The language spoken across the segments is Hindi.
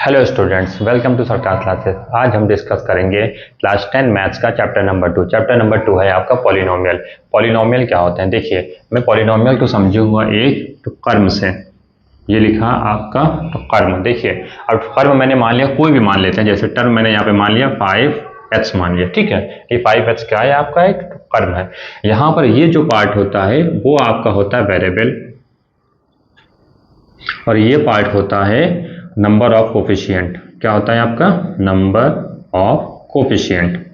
हेलो स्टूडेंट्स, वेलकम टू सरकार क्लासेस। आज हम डिस्कस करेंगे क्लास 10 मैथ्स का चैप्टर नंबर 2। चैप्टर नंबर 2 है आपका पॉलिनोमियल। पॉलिनोमियल क्या होते हैं? देखिए, मैं पॉलिनोमियल को समझूंगा एक तो कर्म से। ये लिखा आपका तो कर्म। देखिए, अब कर्म मैंने मान लिया, कोई भी मान लेते हैं, जैसे टर्म मैंने यहाँ पे मान लिया 5x मान लिया, ठीक है। ये 5x क्या है? आपका एक कर्म है। यहाँ पर ये जो पार्ट होता है वो आपका होता है वेरिएबल, और ये पार्ट होता है नंबर ऑफ कोफिशिएंट। क्या होता है आपका? Number of coefficient.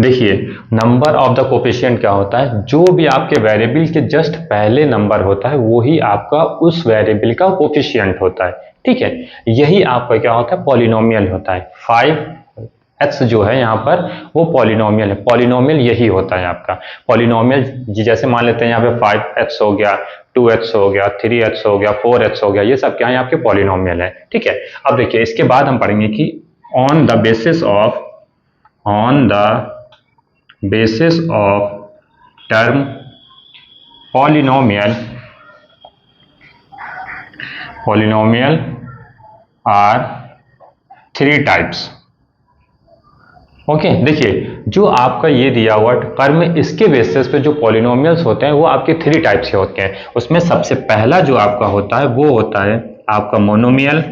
देखिए, नंबर ऑफ द कोफिशिएंट क्या होता है? जो भी आपके वेरिएबल के जस्ट पहले नंबर होता है वही आपका उस वेरिएबल का कोफिशिएंट होता है, ठीक है। यही आपका क्या होता है? पॉलिनोमियल होता है। 5x जो है यहाँ पर वो पॉलिनोमियल है। पॉलिनोमियल यही होता है आपका पॉलिनोमियल। जैसे मान लेते हैं यहाँ पे 5x हो गया, 2x हो गया, 3x हो गया, 4x हो गया, ये सब क्या है? आपके पॉलिनोमियल है, ठीक है। अब देखिए, इसके बाद हम पढ़ेंगे कि on the basis of term polynomial are 3 types. Okay, देखिए, जो आपका ये दिया हुआ कर्म, इसके बेसिस पे जो पॉलिनोमियल्स होते हैं वो आपके 3 टाइप्स के होते हैं। उसमें सबसे पहला जो आपका होता है वो होता है आपका मोनोमियल।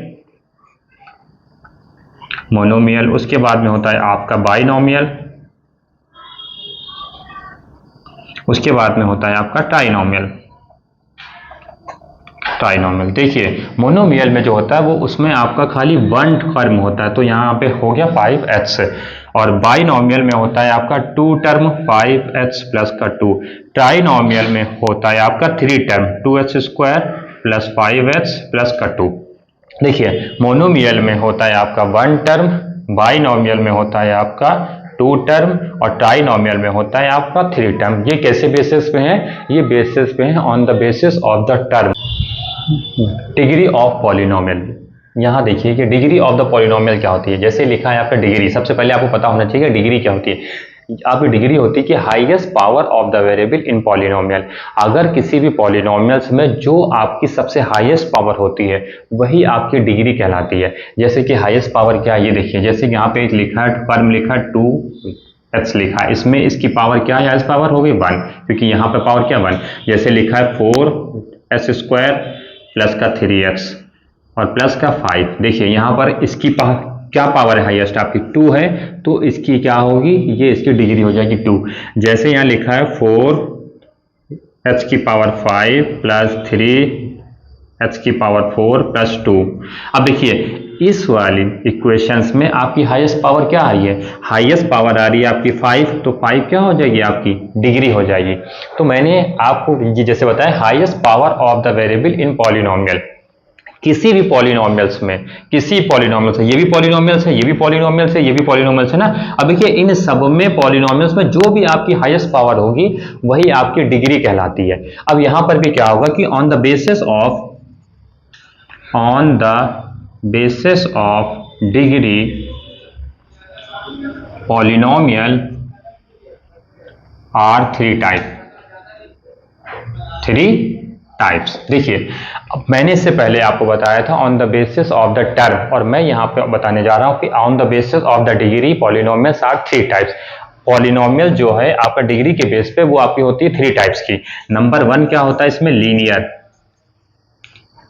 उसके बाद में होता है आपका बाइनोमियल। उसके बाद में होता है आपका ट्राइनोमियल। देखिए, मोनोमियल में जो होता है वो उसमें आपका खाली वन टर्म होता है, तो यहाँ पे हो गया 5x। और बाइनोमियल में होता है आपका 2 टर्म 5x प्लस का 2। ट्राइनोमियल में होता है आपका 3 term 2x square plus 5x plus का 2। देखिए, मोनोमियल में होता है आपका 1 टर्म, बाइनोमियल में होता है आपका 2 टर्म, और ट्राइनोमियल में होता है आपका 3 टर्म। ये कैसे बेसिस पे है? ये बेसिस पे है on the basis of the term degree of polynomial. यहाँ देखिए कि डिग्री ऑफ द पॉलिनोमियल क्या होती है। जैसे लिखा है आपका डिग्री, सबसे पहले आपको पता होना चाहिए डिग्री क्या होती है। आपकी डिग्री होती है कि highest power of the variable in polynomial. अगर किसी भी पॉलिनोमियल्स में जो आपकी सबसे हाईएस्ट पावर होती है वही आपकी डिग्री कहलाती है। जैसे कि हाईएस्ट पावर क्या है, ये देखिए, जैसे कि यहाँ पे एक लिखा है टर्म, लिखा है 2x लिखा है, इसमें इसकी पावर क्या है? हाईएस्ट पावर हो गई 1, क्योंकि यहाँ पे पावर क्या 1। जैसे लिखा है 4x स्क्वायर प्लस का 3x और प्लस का 5। देखिए, यहाँ पर इसकी क्या पावर है? हाईएस्ट आपकी 2 है, तो इसकी क्या होगी? ये इसकी डिग्री हो जाएगी 2। जैसे यहाँ लिखा है 4h की पावर 5 प्लस 3h की पावर 4 प्लस 2। अब देखिए, इस वाली इक्वेशंस में आपकी हाईएस्ट पावर क्या आ रही है? हाईएस्ट पावर आ रही है आपकी 5, तो 5 क्या हो जाएगी? आपकी डिग्री हो जाएगी। तो मैंने आपको जैसे बताया, highest power of the variable in polynomial. किसी भी पॉलिनोमियल्स में, किसी पॉलिनोमियल से, ये भी पॉलिनोमियल्स है, ये भी पॉलिनोमियल्स है, ये भी पॉलिनोमियल्स है ना। अब देखिए, इन सब में पॉलिनोमियल्स में जो भी आपकी हाईएस्ट पावर होगी वही आपकी डिग्री कहलाती है। अब यहां पर भी क्या होगा कि on the basis of degree polynomial are 3 types. देखिए, अब मैंने इससे पहले आपको बताया था on the basis of the term, और मैं यहाँ पे बताने जा रहा हूँ कि on the basis of the degree polynomials are 3 types. Polynomial जो है आपका डिग्री के बेस पे वो आपकी होती है 3 टाइप्स की। नंबर 1 क्या होता है इसमें? लीनियर।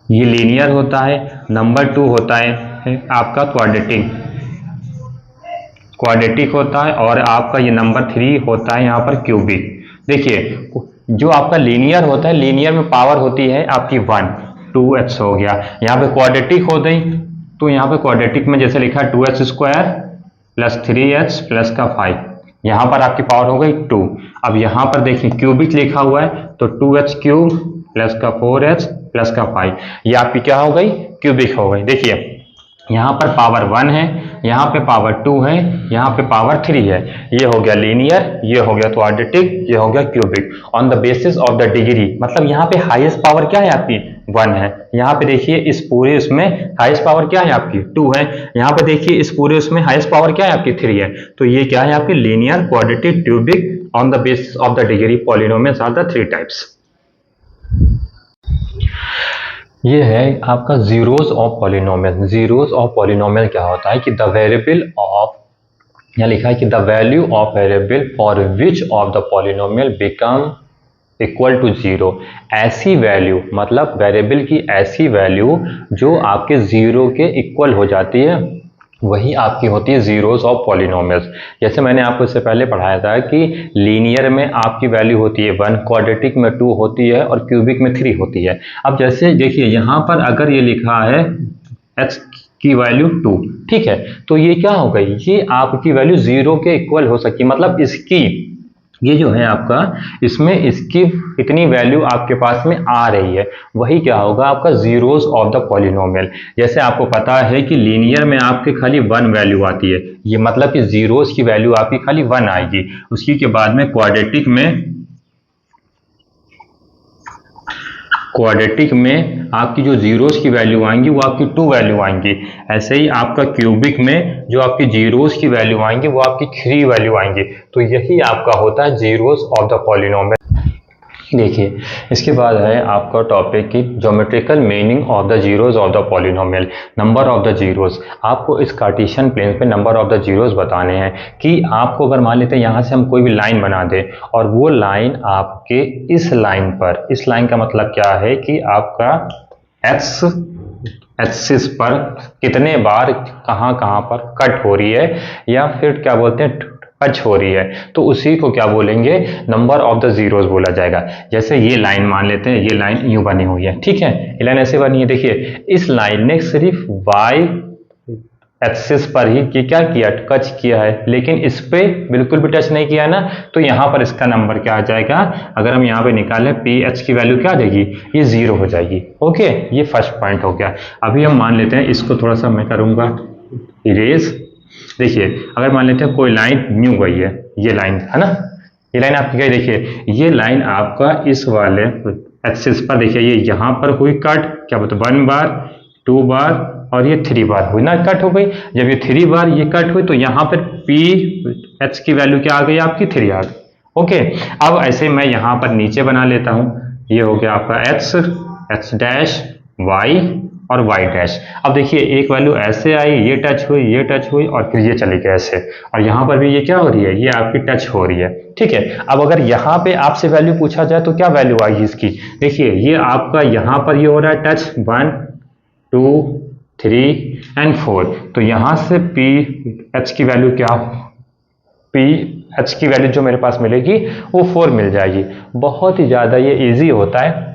ये लीनियर होता है। नंबर 2 होता है आपका क्वाड्रेटिक होता है, और आपका ये नंबर 3 होता है यहाँ पर क्यूबिक। देखिए, जो आपका लीनियर होता है, लीनियर में पावर होती है आपकी 1, 2x हो गया। यहाँ पे क्वाड्रेटिक हो गई, तो यहाँ पे क्वाड्रेटिक में जैसे लिखा है 2x square plus 3x plus का 5, यहाँ पर आपकी पावर हो गई 2। अब यहाँ पर देखिए क्यूबिक लिखा हुआ है, तो 2x क्यूब प्लस का 4x प्लस का 5, ये आपकी क्या हो गई? क्यूबिक हो गई। देखिए, यहाँ पर पावर 1 है, यहाँ पे पावर 2 है, यहाँ पे पावर 3 है। ये हो गया लीनियर, ये हो गया क्वाड्रेटिक, ये हो गया cubic. On the basis of the degree, मतलब यहाँ पे हाईएस्ट पावर क्या है आपकी? 1 है। यहाँ पे देखिए, इस पूरे उसमें हाईएस्ट पावर क्या है आपकी? 2 है। यहाँ पे देखिए, इस पूरे उसमें हाईएस्ट पावर क्या है आपकी? 3 है। तो ये क्या है आपकी? Linear, quadratic, cubic. On the basis of the degree polynomials are the 3 types. ये है आपका zeros of polynomial. Zeros of polynomial क्या होता है कि द वेरिएबल ऑफ, यहाँ लिखा है कि the value of variable for which of the polynomial become equal to zero. ऐसी वैल्यू, मतलब वेरिएबल की ऐसी वैल्यू जो आपके जीरो के इक्वल हो जाती है, वही आपकी होती है जीरोस ऑफ पॉलिनोमियल्स। जैसे मैंने आपको इससे पहले पढ़ाया था कि लीनियर में आपकी वैल्यू होती है 1, क्वाड्रेटिक में 2 होती है और क्यूबिक में 3 होती है। अब जैसे देखिए यहाँ पर अगर ये लिखा है x की वैल्यू 2, ठीक है, तो ये क्या हो गई, ये आपकी वैल्यू जीरो के इक्वल हो सकती है, मतलब इसकी ये जो है आपका, इसमें इसकी इतनी वैल्यू आपके पास में आ रही है, वही क्या होगा आपका जीरोस ऑफ द पॉलिनोमियल। जैसे आपको पता है कि लीनियर में आपके खाली 1 वैल्यू आती है, ये मतलब कि जीरोस की वैल्यू आपकी खाली 1 आएगी। उसकी के बाद में क्वाड्रेटिक में आपकी जो जीरोस की वैल्यू आएंगी वो आपकी 2 वैल्यू आएंगी। ऐसे ही आपका क्यूबिक में जो आपकी जीरोस की वैल्यू आएंगी वो आपकी 3 वैल्यू आएंगी। तो यही आपका होता है जीरोस ऑफ द पॉलिनोमियल। देखिए, इसके बाद है आपका टॉपिक की geometrical meaning of the zeros of the polynomial. Number of the zeros, आपको इस कार्टेशियन प्लेन पे नंबर ऑफ द जीरोस बताने हैं। कि आपको अगर मान लेते हैं यहाँ से हम कोई भी लाइन बना दें और वो लाइन आपके इस लाइन पर, इस लाइन का मतलब क्या है कि आपका एक्स एक्सिस पर कितने बार कहाँ कहाँ पर कट हो रही है या फिर क्या बोलते हैं टच हो रही है, तो उसी को क्या बोलेंगे, नंबर ऑफ द जीरोस बोला जाएगा। जैसे ये लाइन मान लेते हैं, ये लाइन यूं बनी हुई है, ठीक है, ये लाइन ऐसे बनी है। देखिए इस लाइन ने सिर्फ वाई एक्सिस पर ही ये क्या किया, टच किया है, लेकिन इस पे बिल्कुल भी टच नहीं किया ना, तो यहाँ पर इसका नंबर क्या आ जाएगा, अगर हम यहाँ पे निकालें पी एच की वैल्यू क्या आ जाएगी, ये जीरो हो जाएगी। ओके, ये फर्स्ट पॉइंट हो गया। अभी हम मान लेते हैं इसको थोड़ा सा मैं करूंगा इरेज। देखिए अगर मान लेते हैं कोई लाइन न्यू गई है, ये लाइन है ना, ये लाइन आपकी गई, देखिए ये लाइन आपका इस वाले एक्सिस पर, देखिए ये यहाँ पर हुई कट, क्या बोलते 1 बार 2 बार और ये 3 बार हुई ना, कट हो गई। जब ये 3 बार ये कट हुई तो यहाँ पर पी एच की वैल्यू क्या आ गई आपकी, 3 आ गई। ओके, अब ऐसे मैं यहाँ पर नीचे बना लेता हूँ, ये हो गया आपका एक्स, एक्स डैश वाई और वाई डैश। अब देखिए एक वैल्यू ऐसे आई, ये टच हुई, ये टच हुई और फिर ये चली गई ऐसे, और यहाँ पर भी ये क्या हो रही है, ये आपकी टच हो रही है, ठीक है। अब अगर यहाँ पे आपसे वैल्यू पूछा जाए तो क्या वैल्यू आएगी इसकी, देखिए ये आपका यहाँ पर ये हो रहा है टच 1 2 3 एंड 4, तो यहाँ से पी एच की वैल्यू क्या, पी एच की वैल्यू जो मेरे पास मिलेगी वो 4 मिल जाएगी। बहुत ही ज़्यादा ये इजी होता है,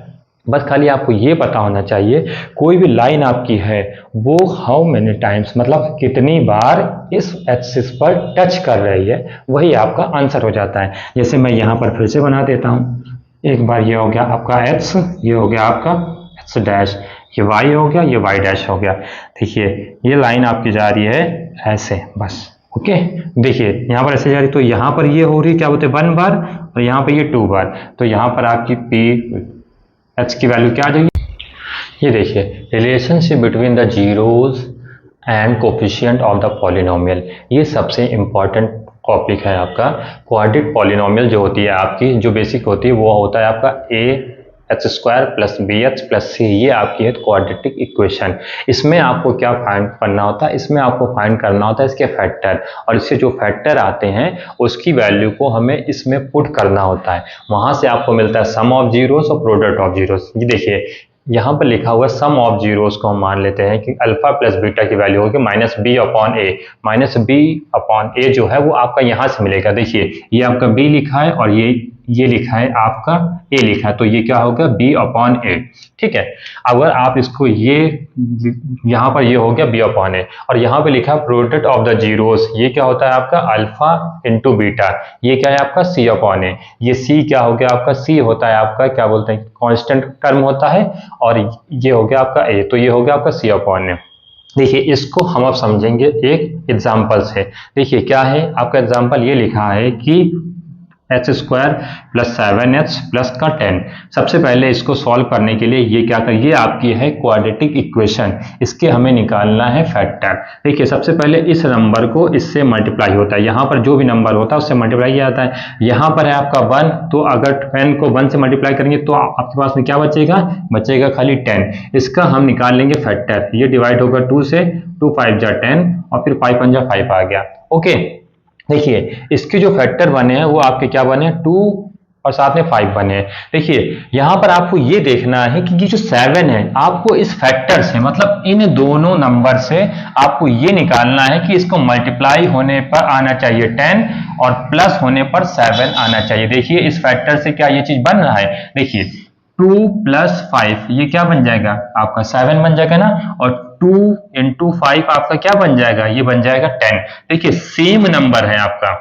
बस खाली आपको ये पता होना चाहिए कोई भी लाइन आपकी है वो हाउ मेनी टाइम्स, मतलब कितनी बार इस एक्सिस पर टच कर रही है, वही आपका आंसर हो जाता है। जैसे मैं यहाँ पर फिर से बना देता हूँ, एक बार ये हो गया आपका एक्स, ये हो गया आपका एक्स डैश, ये वाई हो गया, ये वाई डैश हो गया। देखिए ये लाइन आपकी जा रही है ऐसे बस। ओके, देखिए यहाँ पर ऐसे जा रही, तो यहाँ पर ये हो रही क्या बोलते हैं 1 बार और यहाँ पर ये 2 बार, तो यहाँ पर आपकी पी एच की वैल्यू क्या आ जाएगी। ये देखिए relationship between the zeros and coefficient of the polynomial, ये सबसे इंपॉर्टेंट टॉपिक है आपका। क्वाड्रेटिक पॉलिनोमियल जो होती है आपकी, जो बेसिक होती है वो होता है आपका A H square plus B H plus C, ये आपकी है क्वाड्रेटिक इक्वेशन। इसमें आपको क्या फाइंड करना होता है, इसमें आपको फाइंड करना होता है इसके फैक्टर, और इससे जो फैक्टर आते हैं उसकी वैल्यू को हमें इसमें पुट करना होता है। वहां से आपको मिलता है सम ऑफ जीरोस और प्रोडक्ट ऑफ जीरोस। ये देखिए यहाँ पर लिखा हुआ सम ऑफ जीरोस को हम मान लेते हैं कि अल्फा प्लस बीटा की वैल्यू होगी माइनस बी अपॉन ए। माइनस बी अपॉन ए जो है वो आपका यहाँ से मिलेगा, देखिए ये आपका बी लिखा है और ये लिखा है आपका ए लिखा है, तो ये क्या होगा बी अपॉन ए, ठीक है। अगर आप इसको ये यहाँ पर ये हो गया बी अपॉन ए, और यहाँ पे लिखा है प्रोडक्ट ऑफ द जीरोस, ये क्या होता है आपका अल्फा इंटू बीटा, ये क्या है आपका सी अपॉन ए। ये सी क्या हो गया आपका, सी होता है आपका क्या बोलते हैं कांस्टेंट टर्म होता है, और ये हो गया आपका ए, तो ये हो गया आपका सी अपॉन ए। देखिए इसको हम अब समझेंगे एक एग्जाम्पल से। देखिए क्या है आपका एग्जाम्पल, ये लिखा है कि H square plus 7h plus का 10। सबसे पहले इसको सॉल्व करने के लिए ये क्या करिए, आपकी है क्वाड्रेटिक इक्वेशन, इसके हमें निकालना है फैक्टर। देखिए सबसे पहले इस नंबर को इससे मल्टीप्लाई होता है, यहाँ पर जो भी नंबर होता है उससे मल्टीप्लाई किया जाता है। यहाँ पर है आपका 1, तो अगर 10 को 1 से मल्टीप्लाई करेंगे तो आपके पास में क्या बचेगा, बचेगा खाली 10। इसका हम निकाल लेंगे फैक्टर, ये डिवाइड होगा 2 से, 2 5 जा 10 और फिर 5 5 जा 5 आ गया। ओके, देखिए इसके जो फैक्टर बने हैं वो आपके क्या बने, 2 और साथ में 5 बने हैं। देखिए यहां पर आपको ये देखना है कि ये जो 7 है, आपको इस फैक्टर से मतलब इन दोनों नंबर से आपको ये निकालना है कि इसको मल्टीप्लाई होने पर आना चाहिए 10 और प्लस होने पर 7 आना चाहिए। देखिए इस फैक्टर से क्या ये चीज बन रहा है, देखिए 2 प्लस 5 ये क्या बन जाएगा, आपका 7 बन जाएगा ना, और 2 इंटू 5 आपका क्या बन जाएगा, ये बन जाएगा 10। देखिए सेम नंबर है आपका,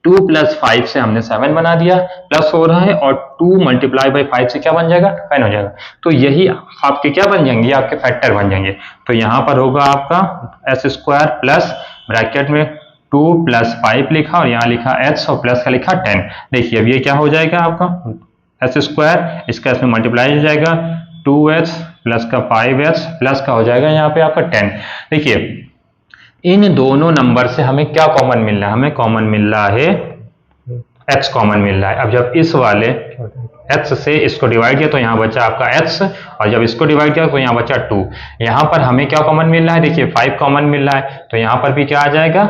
2 प्लस 5 से हमने 7 बना दिया, प्लस हो रहा है, और 2 मल्टीप्लाई बाई 5 से क्या बन जाएगा, 10 हो जाएगा। तो यही आपके क्या बन जाएंगे, आपके फैक्टर बन जाएंगे। तो यहां पर होगा आपका एच स्क्वायर प्लस ब्रैकेट में 2 प्लस 5 लिखा और यहाँ लिखा एच और प्लस का लिखा 10। देखिए अब ये क्या हो जाएगा आपका एच स्क्वायर, इसका इसमें मल्टीप्लाई हो जाएगा 2h प्लस का 5h प्लस का हो जाएगा यहाँ पे आपका 10। देखिए इन दोनों नंबर से हमें क्या कॉमन मिल रहा है, हमें कॉमन मिल रहा है h कॉमन मिल रहा है। अब जब इस वाले h से इसको डिवाइड किया तो यहाँ बचा आपका h, और जब इसको डिवाइड किया तो यहाँ बचा 2। यहाँ पर हमें क्या कॉमन मिल रहा है, देखिए 5 कॉमन मिल रहा है, तो यहाँ पर भी क्या आ जाएगा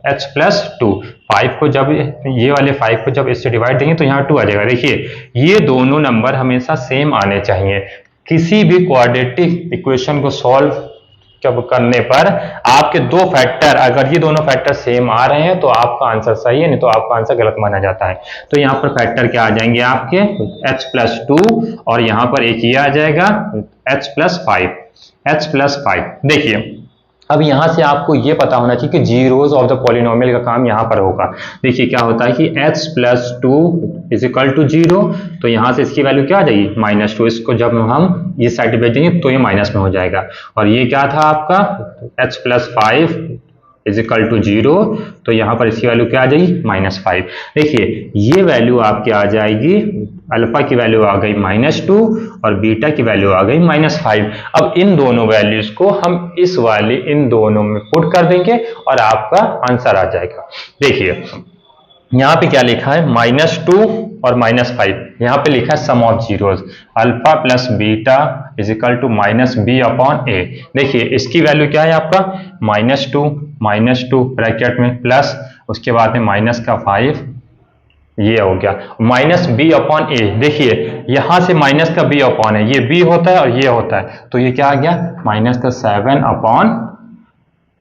h प्लस 2। 5 को जब ये वाले 5 को जब इससे डिवाइड देंगे तो यहाँ 2 आ जाएगा। देखिए ये दोनों नंबर हमेशा सेम आने चाहिए। किसी भी क्वाड्रेटिक इक्वेशन को सॉल्व जब करने पर आपके दो फैक्टर, अगर ये दोनों फैक्टर सेम आ रहे हैं तो आपका आंसर सही है, नहीं तो आपका आंसर गलत माना जाता है। तो यहाँ पर फैक्टर क्या आ जाएंगे आपके h प्लस 2 और यहाँ पर एक ये आ जाएगा h प्लस 5। देखिए अब यहां से आपको ये पता होना चाहिए कि जीरोज ऑफ द पॉलिनोमियल का काम यहां पर होगा। देखिए क्या होता है कि h plus 2 is equal to 0, तो यहां से इसकी वैल्यू क्या आ जाएगी -2। इसको जब हम ये साइड भेजेंगे तो ये माइनस में हो जाएगा। और ये क्या था आपका h plus 5 is equal to 0, तो यहाँ पर इसकी वैल्यू क्या आ जाएगी -5। देखिए ये वैल्यू आपकी आ जाएगी, अल्फा की वैल्यू आ गई -2 और बीटा की वैल्यू आ गई -5। अब इन दोनों वैल्यूज को हम इस वाले इन दोनों में पुट कर देंगे और आपका आंसर आ जाएगा। देखिए यहाँ पे क्या लिखा है -2 और -5, यहाँ पे लिखा है sum of zeros, alpha plus beta is equal to -b upon a। देखिए इसकी वैल्यू क्या है आपका -2 ब्रैकेट में प्लस उसके बाद में माइनस का 5, ये हो गया -b अपॉन a। देखिए यहां से माइनस का b अपॉन है, ये b होता है और ये होता है, तो ये क्या आ गया -7 अपॉन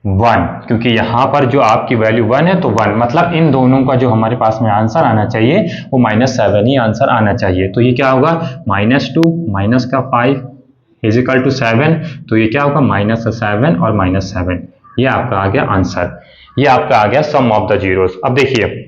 1, क्योंकि यहां पर जो आपकी वैल्यू 1 है तो 1, मतलब इन दोनों का जो हमारे पास में आंसर आना चाहिए वो -7 ही आंसर आना चाहिए। तो ये क्या होगा -2 माइनस का 5 इज इक्वल टू 7, तो ये क्या होगा -7 और -7, ये आपका आ गया आंसर, ये आपका आ गया सम ऑफ द जीरोस। अब देखिए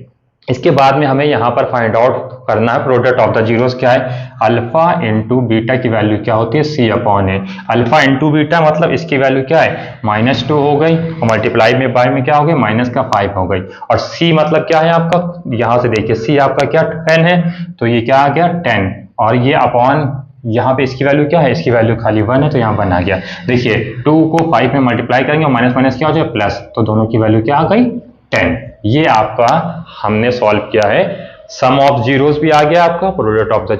इसके बाद में हमें यहाँ पर फाइंड आउट करना है प्रोडक्ट ऑफ द जीरोस क्या है, अल्फा इंटू बीटा की वैल्यू क्या होती है c अपॉन ए। अल्फा इंटू बीटा मतलब इसकी वैल्यू क्या है -2 हो गई और मल्टीप्लाई में बाय में क्या हो गई -5 हो गई, और c मतलब क्या है आपका, यहाँ से देखिए c आपका क्या 10 है, तो ये क्या आ गया 10, और ये अपॉन यहाँ पे इसकी वैल्यू क्या है, इसकी वैल्यू खाली 1 है तो यहाँ 1 आ गया। देखिए 2 को 5 में मल्टीप्लाई करेंगे और माइनस क्या हो जाए प्लस, तो दोनों की वैल्यू क्या आ गई 10। ये आपका हमने सॉल्व किया है, सम ऑफ जीरोस भी आ गया आपका, प्रोडक्ट ऑफ द